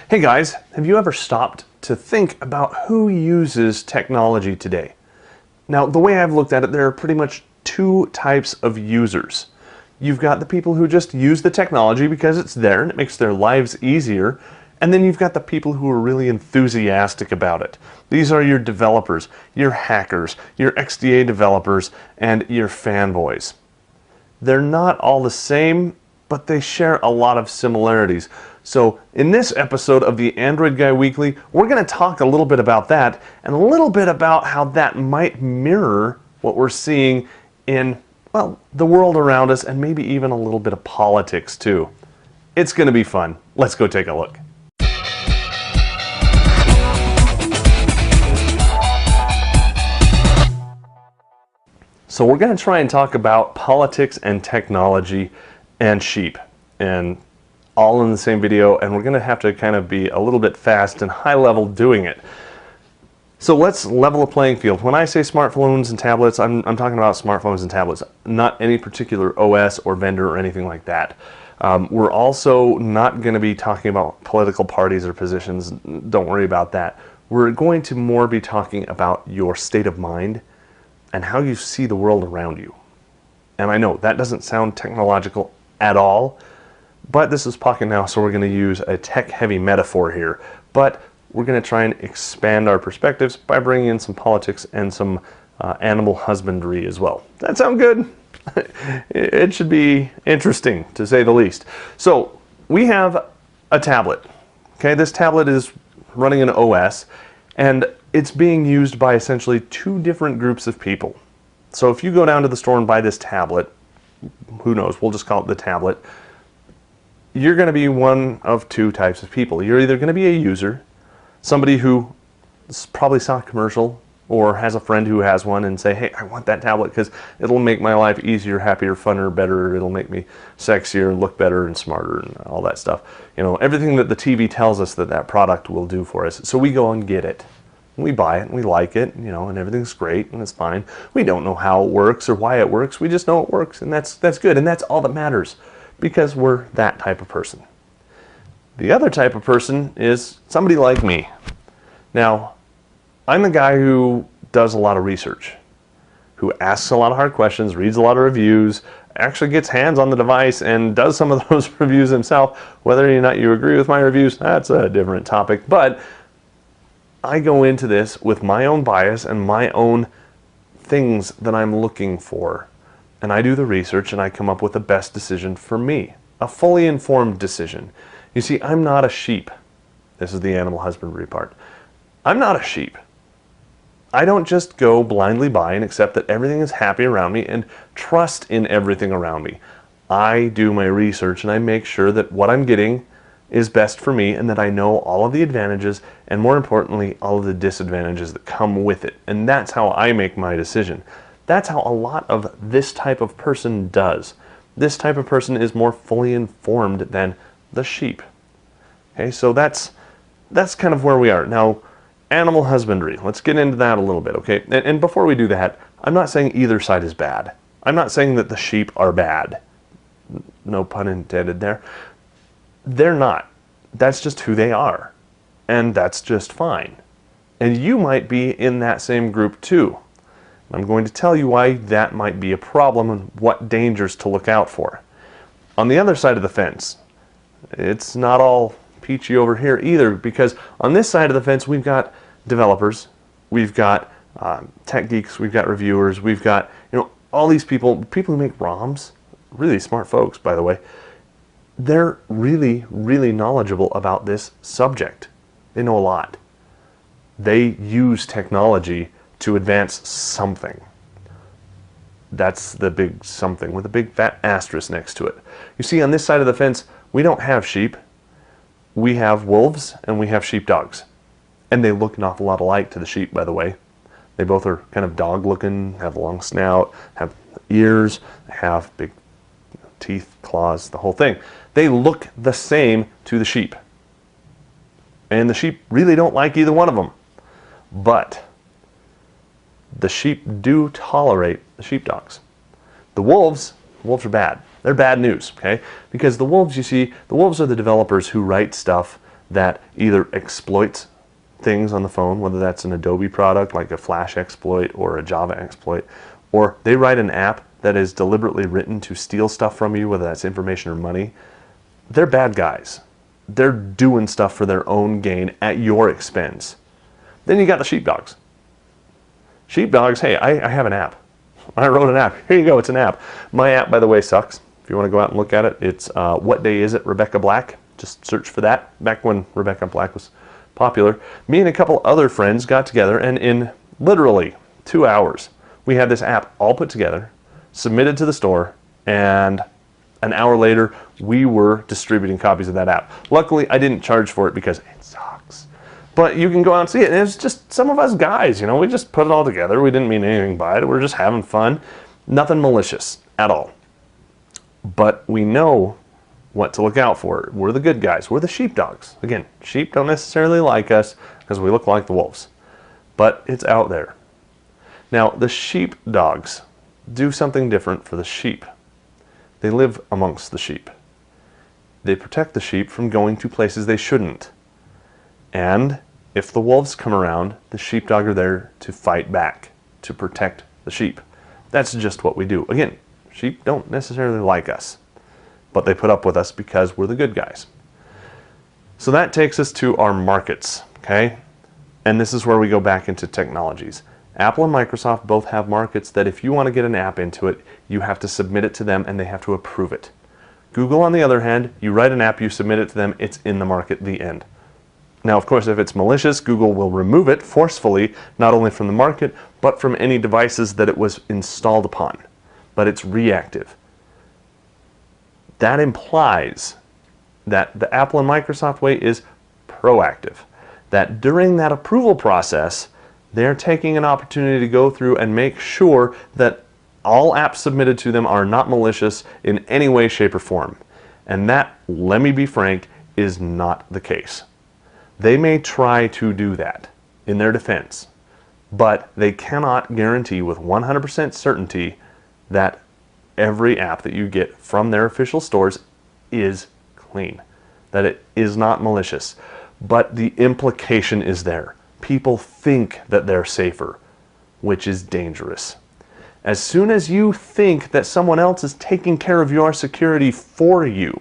Hey guys, have you ever stopped to think about who uses technology today? Now, the way I've looked at it, there are pretty much two types of users. You've got the people who just use the technology because it's there and it makes their lives easier. And then you've got the people who are really enthusiastic about it. These are your developers, your hackers, your XDA developers, and your fanboys. They're not all the same, but they share a lot of similarities. So in this episode of the Android Guy Weekly, we're going to talk a little bit about that and a little bit about how that might mirror what we're seeing in, well, the world around us and maybe even a little bit of politics too. It's going to be fun. Let's go take a look. So we're going to try and talk about politics and technology and sheep, and all in the same video, and we're going to have to kind of be a little bit fast and high level doing it. So let's level the playing field. When I say smartphones and tablets, I'm talking about smartphones and tablets, not any particular OS or vendor or anything like that. We're also not going to be talking about political parties or positions. Don't worry about that. We're going to more be talking about your state of mind and how you see the world around you. And I know that doesn't sound technological at all, but this is Pocket Now, so we're going to use a tech-heavy metaphor here. But we're going to try and expand our perspectives by bringing in some politics and some animal husbandry as well. That sound good? It should be interesting, to say the least. So we have a tablet. Okay, this tablet is running an OS, and it's being used by essentially two different groups of people. So if you go down to the store and buy this tablet, who knows, we'll just call it the tablet, you're going to be one of two types of people. You're either going to be a user, somebody who probably saw a commercial or has a friend who has one and say, hey, I want that tablet because it'll make my life easier, happier, funner, better, it'll make me sexier, look better and smarter and all that stuff. You know, everything that the TV tells us that that product will do for us. So we go and get it. We buy it and we like it, you know, and everything's great and it's fine. We don't know how it works or why it works. We just know it works, and that's good, and that's all that matters, because we're that type of person. The other type of person is somebody like me. Now, I'm the guy who does a lot of research, who asks a lot of hard questions, reads a lot of reviews, actually gets hands on the device and does some of those reviews himself. Whether or not you agree with my reviews, that's a different topic. But I go into this with my own bias and my own things that I'm looking for. And I do the research and I come up with the best decision for me. A fully informed decision. You see, I'm not a sheep. This is the animal husbandry part. I'm not a sheep. I don't just go blindly by and accept that everything is happy around me and trust in everything around me. I do my research and I make sure that what I'm getting is best for me and that I know all of the advantages and, more importantly, all of the disadvantages that come with it. And that's how I make my decision. That's how a lot of this type of person does. This type of person is more fully informed than the sheep. Okay, so that's kind of where we are. Now, animal husbandry, let's get into that a little bit, okay? And before we do that, I'm not saying either side is bad. I'm not saying that the sheep are bad. No pun intended there. They're not. That's just who they are. And that's just fine. And you might be in that same group too. I'm going to tell you why that might be a problem and what dangers to look out for. On the other side of the fence, it's not all peachy over here either, because on this side of the fence we've got developers, we've got tech geeks, we've got reviewers, we've got, you know, all these people who make ROMs, really smart folks, by the way. They're really, really knowledgeable about this subject. They know a lot. They use technology to advance something. That's the big something with a big fat asterisk next to it. You see, on this side of the fence, we don't have sheep. We have wolves and we have sheepdogs. And they look an awful lot alike to the sheep, by the way. They both are kind of dog looking, have a long snout, have ears, have big teeth, claws, the whole thing. They look the same to the sheep. And the sheep really don't like either one of them. But the sheep do tolerate the sheepdogs. The wolves are bad. They're bad news, okay? Because the wolves, you see, the wolves are the developers who write stuff that either exploits things on the phone, whether that's an Adobe product like a Flash exploit or a Java exploit, or they write an app that is deliberately written to steal stuff from you, whether that's information or money. They're bad guys. They're doing stuff for their own gain at your expense. Then you got the sheepdogs. Sheepdogs, hey, I have an app. I wrote an app. Here you go, it's an app. My app, by the way, sucks. If you want to go out and look at it, it's What Day Is It, Rebecca Black. Just search for that. Back when Rebecca Black was popular. Me and a couple other friends got together, and in literally 2 hours, we had this app all put together, submitted to the store, and an hour later, we were distributing copies of that app. Luckily, I didn't charge for it because it sucks. But you can go out and see it, and it's just some of us guys, you know, we just put it all together. We didn't mean anything by it. We're just having fun. Nothing malicious at all. But we know what to look out for. We're the good guys. We're the sheepdogs. Again, sheep don't necessarily like us because we look like the wolves. But it's out there. Now, the sheepdogs do something different for the sheep. They live amongst the sheep. They protect the sheep from going to places they shouldn't. And if the wolves come around, the sheepdog are there to fight back, to protect the sheep. That's just what we do. Again, sheep don't necessarily like us, but they put up with us because we're the good guys. So that takes us to our markets, okay? And this is where we go back into technologies. Apple and Microsoft both have markets that if you want to get an app into it, you have to submit it to them and they have to approve it. Google, on the other hand, you write an app, you submit it to them, it's in the market, the end. Now, of course, if it's malicious, Google will remove it forcefully, not only from the market, but from any devices that it was installed upon. But it's reactive. That implies that the Apple and Microsoft way is proactive. That during that approval process, they're taking an opportunity to go through and make sure that all apps submitted to them are not malicious in any way, shape, or form. And that, let me be frank, is not the case. They may try to do that in their defense, but they cannot guarantee with 100% certainty that every app that you get from their official stores is clean, that it is not malicious. But the implication is there. People think that they're safer, which is dangerous. As soon as you think that someone else is taking care of your security for you,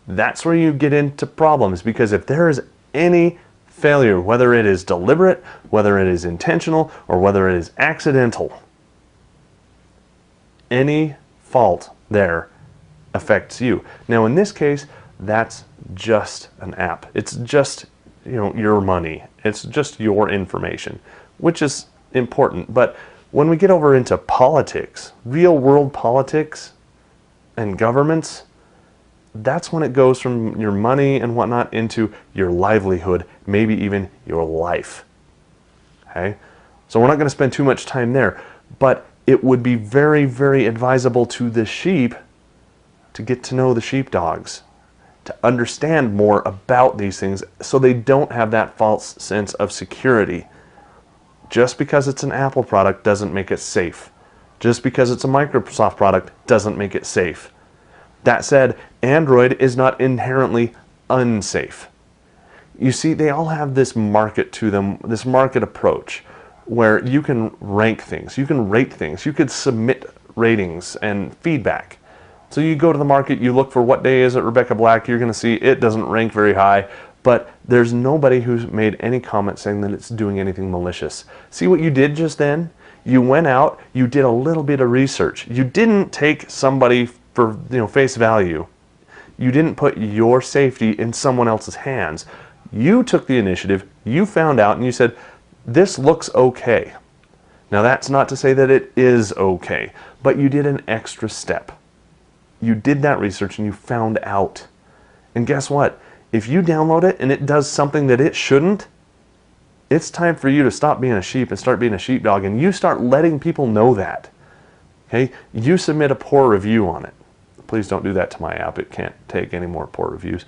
that's where you get into problems, because if there is any failure, whether it is deliberate, whether it is intentional, or whether it is accidental, any fault there affects you. Now, in this case, that's just an app. It's just, you know, your money. It's just your information, which is important. But when we get over into politics, real world politics and governments, that's when it goes from your money and whatnot into your livelihood, maybe even your life. Okay? So we're not going to spend too much time there, but it would be very, very advisable to the sheep to get to know the sheepdogs, to understand more about these things so they don't have that false sense of security. Just because it's an Apple product doesn't make it safe. Just because it's a Microsoft product doesn't make it safe. That said, Android is not inherently unsafe. You see, they all have this market to them, this market approach, where you can rank things, you can rate things, you could submit ratings and feedback. So you go to the market, you look for What Day Is It, Rebecca Black, you're going to see it doesn't rank very high, but there's nobody who's made any comment saying that it's doing anything malicious. See what you did just then? You went out, you did a little bit of research. You didn't take somebody for face value. You didn't put your safety in someone else's hands. You took the initiative, you found out, and you said, this looks okay. Now that's not to say that it is okay, but you did an extra step. You did that research and you found out. And guess what? If you download it and it does something that it shouldn't, it's time for you to stop being a sheep and start being a sheepdog, and you start letting people know that. Okay? You submit a poor review on it. Please don't do that to my app. It can't take any more poor reviews.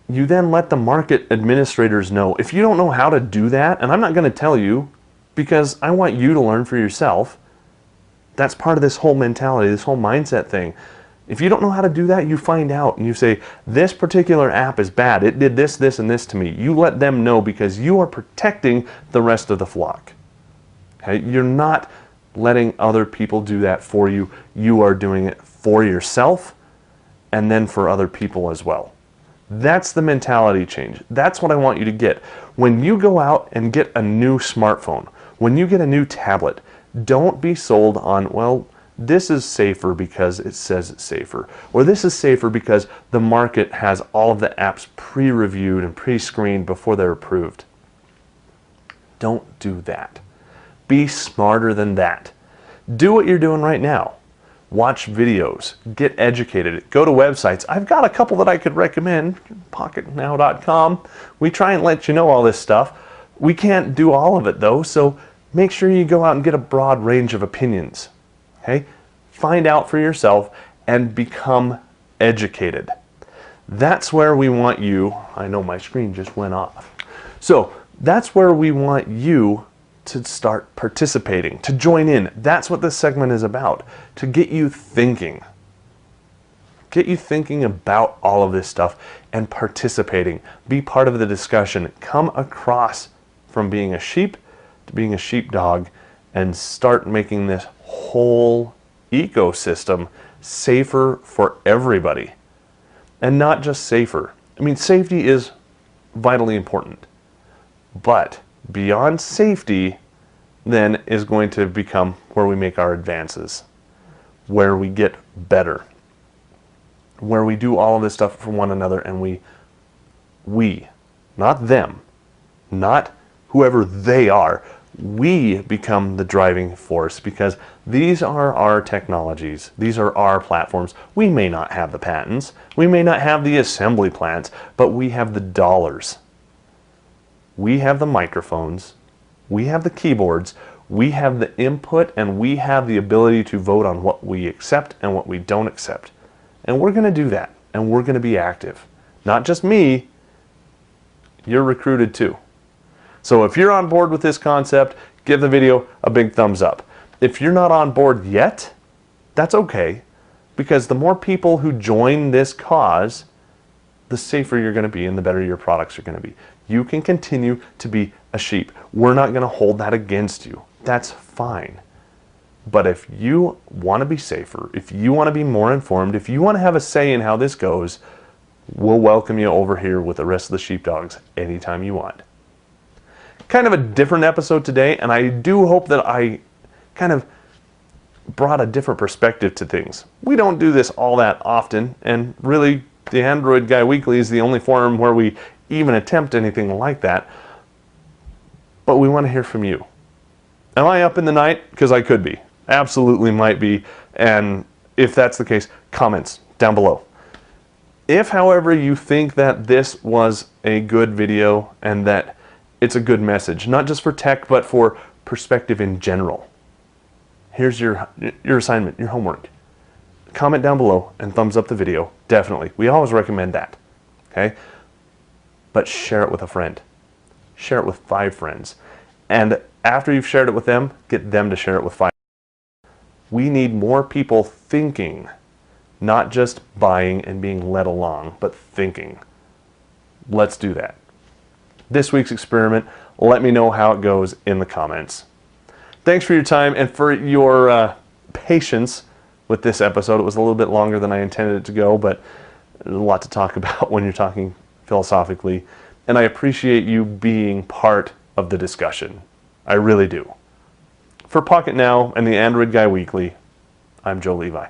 You then let the market administrators know. If you don't know how to do that, and I'm not going to tell you because I want you to learn for yourself. That's part of this whole mentality, this whole mindset thing. If you don't know how to do that, you find out and you say, this particular app is bad. It did this, this, and this to me. You let them know because you are protecting the rest of the flock. Okay? You're not letting other people do that for you. You are doing it for yourself and then for other people as well. That's the mentality change. That's what I want you to get. When you go out and get a new smartphone, when you get a new tablet, don't be sold on, well, this is safer because it says it's safer, or this is safer because the market has all of the apps pre-reviewed and pre-screened before they're approved. Don't do that. Be smarter than that. Do what you're doing right now. Watch videos, get educated, go to websites. I've got a couple that I could recommend, pocketnow.com. We try and let you know all this stuff. We can't do all of it though, so make sure you go out and get a broad range of opinions. Okay? Find out for yourself and become educated. That's where we want you. I know my screen just went off. So that's where we want you to start participating, to join in. That's what this segment is about, to get you thinking. Get you thinking about all of this stuff and participating. Be part of the discussion. Come across from being a sheep to being a sheepdog and start making this whole ecosystem safer for everybody. And not just safer. I mean, safety is vitally important. But beyond safety then is going to become where we make our advances, where we get better, where we do all of this stuff for one another, and we, not them, not whoever they are, we become the driving force because these are our technologies. These are our platforms. We may not have the patents. We may not have the assembly plants, but we have the dollars. We have the microphones. We have the keyboards. We have the input, and we have the ability to vote on what we accept and what we don't accept. And we're going to do that, and we're going to be active. Not just me. You're recruited too. So if you're on board with this concept, give the video a big thumbs up. If you're not on board yet, that's okay, because the more people who join this cause, the safer you're going to be and the better your products are going to be. You can continue to be a sheep. We're not going to hold that against you. That's fine. But if you want to be safer, if you want to be more informed, if you want to have a say in how this goes, we'll welcome you over here with the rest of the sheepdogs anytime you want. Kind of a different episode today, and I do hope that I kind of brought a different perspective to things. We don't do this all that often, and really the Android Guy Weekly is the only forum where we even attempt anything like that. But we want to hear from you. Am I up in the night? Because I could be. Absolutely might be. And if that's the case, comments down below. If, however, you think that this was a good video and that it's a good message, not just for tech, but for perspective in general, here's your assignment, your homework. Comment down below and thumbs up the video. Definitely. We always recommend that. Okay? But share it with a friend. Share it with 5 friends. And after you've shared it with them, get them to share it with 5. We need more people thinking, not just buying and being led along, but thinking. Let's do that. This week's experiment, let me know how it goes in the comments. Thanks for your time and for your patience with this episode. It was a little bit longer than I intended it to go, but there's a lot to talk about when you're talking philosophically. And I appreciate you being part of the discussion. I really do. For Pocket Now and the Android Guy Weekly, I'm Joe Levi.